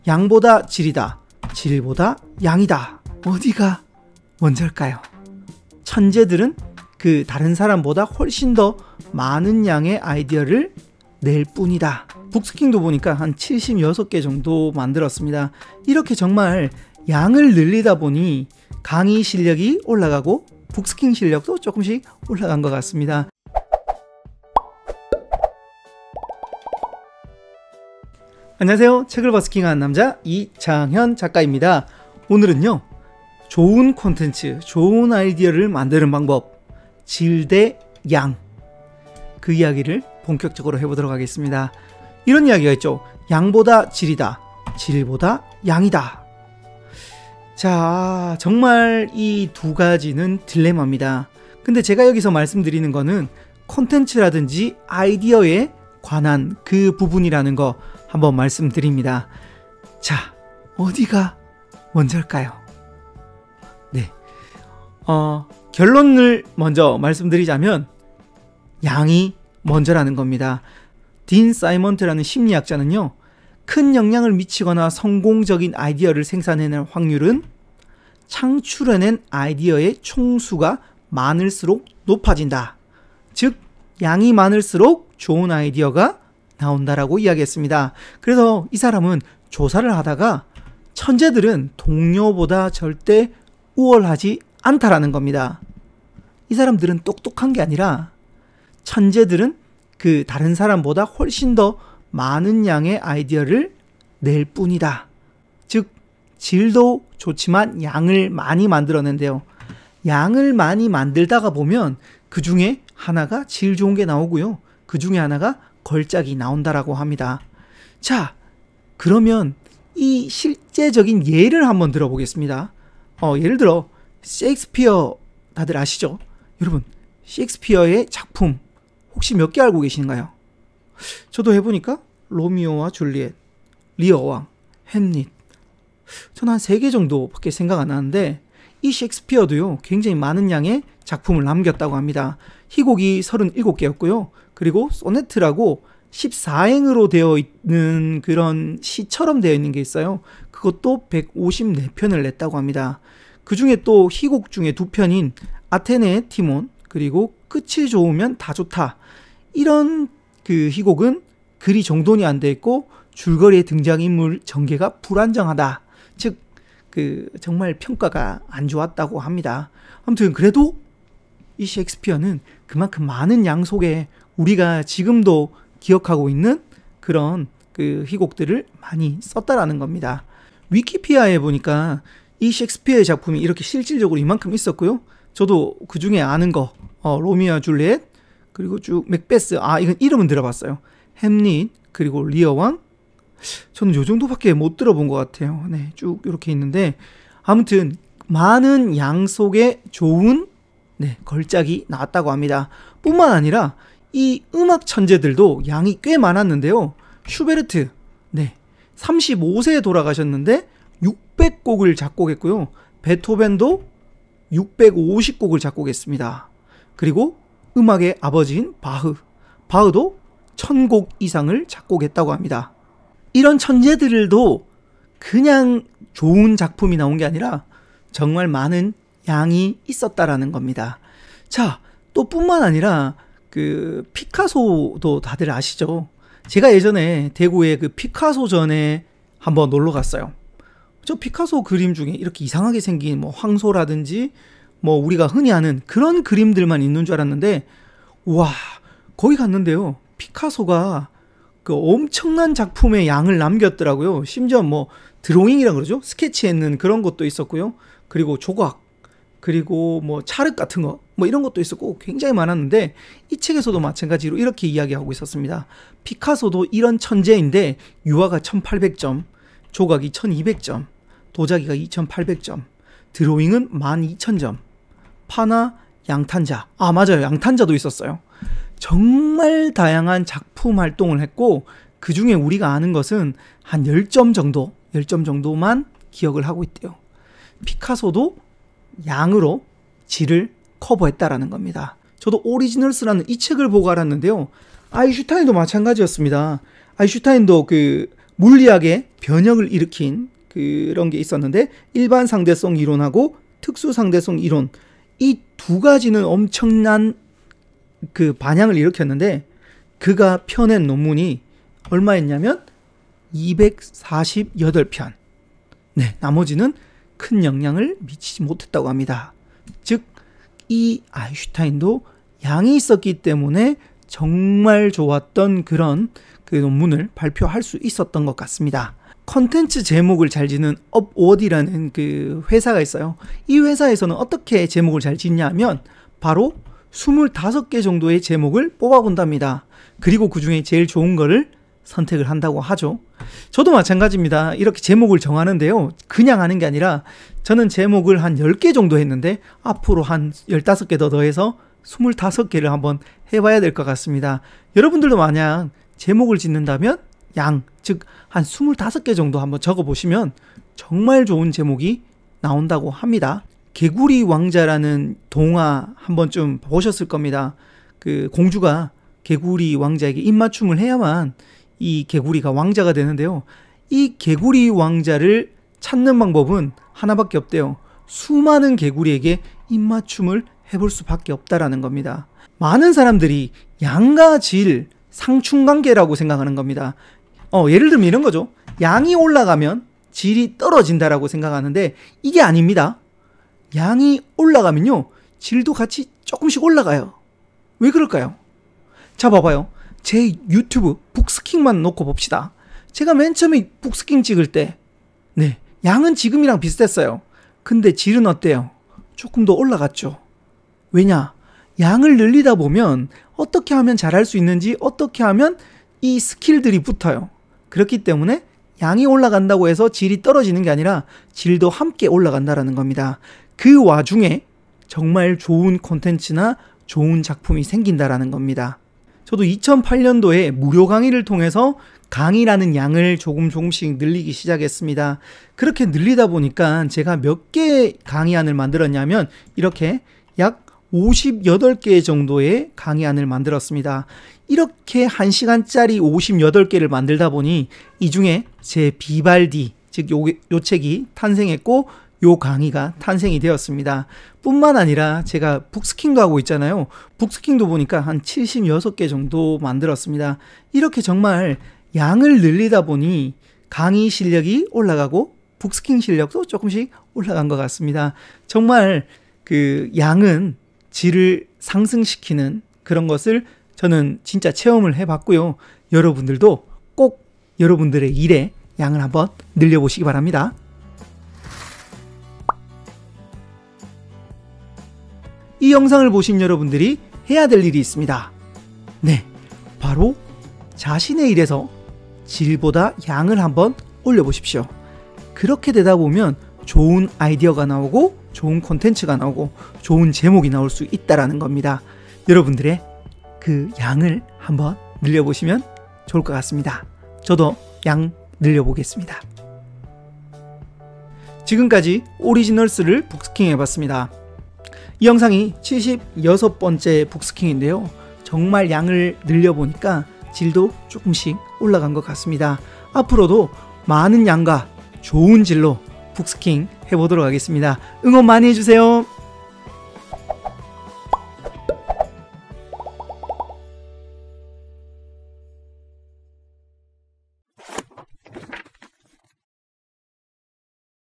양보다 질이다, 질보다 양이다. 어디가 먼저일까요? 천재들은 그 다른 사람보다 훨씬 더 많은 양의 아이디어를 낼 뿐이다. 북스킹도 보니까 한 76개 정도 만들었습니다. 이렇게 정말 양을 늘리다 보니 강의 실력이 올라가고 북스킹 실력도 조금씩 올라간 것 같습니다. 안녕하세요. 책을 버스킹한 남자 이창현 작가입니다. 오늘은요, 좋은 콘텐츠, 좋은 아이디어를 만드는 방법, 질 대 양, 그 이야기를 본격적으로 해보도록 하겠습니다. 이런 이야기가 있죠. 양보다 질이다, 질보다 양이다. 자, 정말 이 두 가지는 딜레마입니다. 근데 제가 여기서 말씀드리는 거는 콘텐츠라든지 아이디어에 관한 그 부분이라는 거 한번 말씀드립니다. 자, 어디가 먼저일까요? 네, 결론을 먼저 말씀드리자면 양이 먼저라는 겁니다. 딘 사이먼트라는 심리학자는요, 큰 영향을 미치거나 성공적인 아이디어를 생산해낼 확률은 창출해낸 아이디어의 총수가 많을수록 높아진다. 즉, 양이 많을수록 좋은 아이디어가 나온다라고 이야기했습니다. 그래서 이 사람은 조사를 하다가 천재들은 동료보다 절대 우월하지 않다라는 겁니다. 이 사람들은 똑똑한 게 아니라 천재들은 그 다른 사람보다 훨씬 더 많은 양의 아이디어를 낼 뿐이다. 즉, 질도 좋지만 양을 많이 만들어낸대요. 양을 많이 만들다가 보면 그 중에 하나가 질 좋은 게 나오고요, 그 중에 하나가 걸작이 나온다라고 합니다. 자, 그러면 이 실제적인 예를 한번 들어보겠습니다. 예를 들어 셰익스피어 다들 아시죠? 여러분, 셰익스피어의 작품 혹시 몇 개 알고 계신가요? 저도 해보니까 로미오와 줄리엣, 리어왕, 햄릿, 저는 한 3개 정도밖에 생각 안 나는데, 이 셰익스피어도요, 굉장히 많은 양의 작품을 남겼다고 합니다. 희곡이 37개였고요. 그리고 소네트라고 14행으로 되어 있는 그런 시처럼 되어 있는 게 있어요. 그것도 154편을 냈다고 합니다. 그 중에 또 희곡 중에 2편인 아테네의 티몬, 그리고 끝이 좋으면 다 좋다, 이런 그 희곡은 글이 정돈이 안 돼 있고 줄거리의 등장인물 전개가 불안정하다. 즉, 그 정말 평가가 안 좋았다고 합니다. 아무튼 그래도 이 셰익스피어는 그만큼 많은 양 속에 우리가 지금도 기억하고 있는 그런 그 희곡들을 많이 썼다라는 겁니다. 위키피디아에 보니까 이 셰익스피어의 작품이 이렇게 실질적으로 이만큼 있었고요. 저도 그 중에 아는 거, 로미오와 줄리엣, 그리고 쭉 맥베스, 이건 이름은 들어봤어요. 햄릿, 그리고 리어왕, 저는 요 정도밖에 못 들어본 것 같아요. 네, 쭉 이렇게 있는데, 아무튼 많은 양 속에 좋은 걸작이 나왔다고 합니다. 뿐만 아니라 이 음악 천재들도 양이 꽤 많았는데요. 슈베르트, 35세에 돌아가셨는데 600곡을 작곡했고요. 베토벤도 650곡을 작곡했습니다. 그리고 음악의 아버지인 바흐도 1000곡 이상을 작곡했다고 합니다. 이런 천재들도 그냥 좋은 작품이 나온 게 아니라 정말 많은 양이 있었다라는 겁니다. 자, 또 뿐만 아니라 그 피카소도 다들 아시죠? 제가 예전에 대구에 그 피카소전에 한번 놀러 갔어요. 저 피카소 그림 중에 이렇게 이상하게 생긴 뭐 황소라든지 뭐 우리가 흔히 아는 그런 그림들만 있는 줄 알았는데, 와, 거기 갔는데요, 피카소가 그 엄청난 작품의 양을 남겼더라고요. 심지어 뭐 드로잉이라 그러죠? 스케치했는 그런 것도 있었고요. 그리고 조각, 그리고 뭐 찰흙 같은 거, 뭐 이런 것도 있었고 굉장히 많았는데, 이 책에서도 마찬가지로 이렇게 이야기하고 있었습니다. 피카소도 이런 천재인데 유화가 1800점, 조각이 1200점, 도자기가 2800점, 드로잉은 12000점, 파나 양탄자, 맞아요, 양탄자도 있었어요. 정말 다양한 작품 활동을 했고, 그 중에 우리가 아는 것은 한 10점 정도만 기억을 하고 있대요. 피카소도 양으로 질을 커버했다라는 겁니다. 저도 오리지널스라는 이 책을 보고 알았는데요, 아인슈타인도 마찬가지였습니다. 아인슈타인도 그 물리학의 변형을 일으킨 그런 게 있었는데, 일반 상대성 이론하고 특수 상대성 이론, 이 두 가지는 엄청난 그 반향을 일으켰는데, 그가 펴낸 논문이 얼마였냐면 248편. 네, 나머지는 큰 영향을 미치지 못했다고 합니다. 즉, 이 아인슈타인도 양이 있었기 때문에 정말 좋았던 그런 그 논문을 발표할 수 있었던 것 같습니다. 컨텐츠 제목을 잘 짓는 업워드라는 그 회사가 있어요. 이 회사에서는 어떻게 제목을 잘 짓냐면 바로 25개 정도의 제목을 뽑아본답니다. 그리고 그 중에 제일 좋은 거를 선택을 한다고 하죠. 저도 마찬가지입니다. 이렇게 제목을 정하는데요, 그냥 하는 게 아니라 저는 제목을 한 10개 정도 했는데 앞으로 한 15개 더 더해서 25개를 한번 해봐야 될 것 같습니다. 여러분들도 만약 제목을 짓는다면 양, 즉 한 25개 정도 한번 적어보시면 정말 좋은 제목이 나온다고 합니다. 개구리 왕자라는 동화 한번 좀 보셨을 겁니다. 그 공주가 개구리 왕자에게 입맞춤을 해야만 이 개구리가 왕자가 되는데요. 이 개구리 왕자를 찾는 방법은 하나밖에 없대요. 수많은 개구리에게 입맞춤을 해볼 수밖에 없다라는 겁니다. 많은 사람들이 양과 질, 상충관계라고 생각하는 겁니다. 예를 들면 이런 거죠. 양이 올라가면 질이 떨어진다라고 생각하는데 이게 아닙니다. 양이 올라가면요, 질도 같이 조금씩 올라가요. 왜 그럴까요? 자, 봐봐요. 제 유튜브 북스킹만 놓고 봅시다. 제가 맨 처음에 북스킹 찍을 때, 네, 양은 지금이랑 비슷했어요. 근데 질은 어때요? 조금 더 올라갔죠. 왜냐? 양을 늘리다 보면 어떻게 하면 잘할 수 있는지, 어떻게 하면 이 스킬들이 붙어요. 그렇기 때문에 양이 올라간다고 해서 질이 떨어지는 게 아니라 질도 함께 올라간다라는 겁니다. 그 와중에 정말 좋은 콘텐츠나 좋은 작품이 생긴다라는 겁니다. 저도 2008년도에 무료 강의를 통해서 강의라는 양을 조금씩 늘리기 시작했습니다. 그렇게 늘리다 보니까 제가 몇 개의 강의안을 만들었냐면 이렇게 약 58개 정도의 강의안을 만들었습니다. 이렇게 1시간짜리 58개를 만들다 보니 이 중에 제 비발디, 즉 요 책이 탄생했고 요 강의가 탄생이 되었습니다. 뿐만 아니라 제가 북스킹도 하고 있잖아요. 북스킹도 보니까 한 76개 정도 만들었습니다. 이렇게 정말 양을 늘리다 보니 강의 실력이 올라가고 북스킹 실력도 조금씩 올라간 것 같습니다. 정말 그 양은 질을 상승시키는 그런 것을 저는 진짜 체험을 해봤고요. 여러분들도 꼭 여러분들의 일에 양을 한번 늘려보시기 바랍니다. 이 영상을 보신 여러분들이 해야 될 일이 있습니다. 네, 바로 자신의 일에서 질보다 양을 한번 올려보십시오. 그렇게 되다 보면 좋은 아이디어가 나오고 좋은 콘텐츠가 나오고 좋은 제목이 나올 수 있다라는 겁니다. 여러분들의 그 양을 한번 늘려보시면 좋을 것 같습니다. 저도 양 늘려보겠습니다. 지금까지 오리지널스를 북스킹 해봤습니다. 이 영상이 76번째 북스킹인데요. 정말 양을 늘려보니까 질도 조금씩 올라간 것 같습니다. 앞으로도 많은 양과 좋은 질로 북스킹 해보도록 하겠습니다. 응원 많이 해주세요.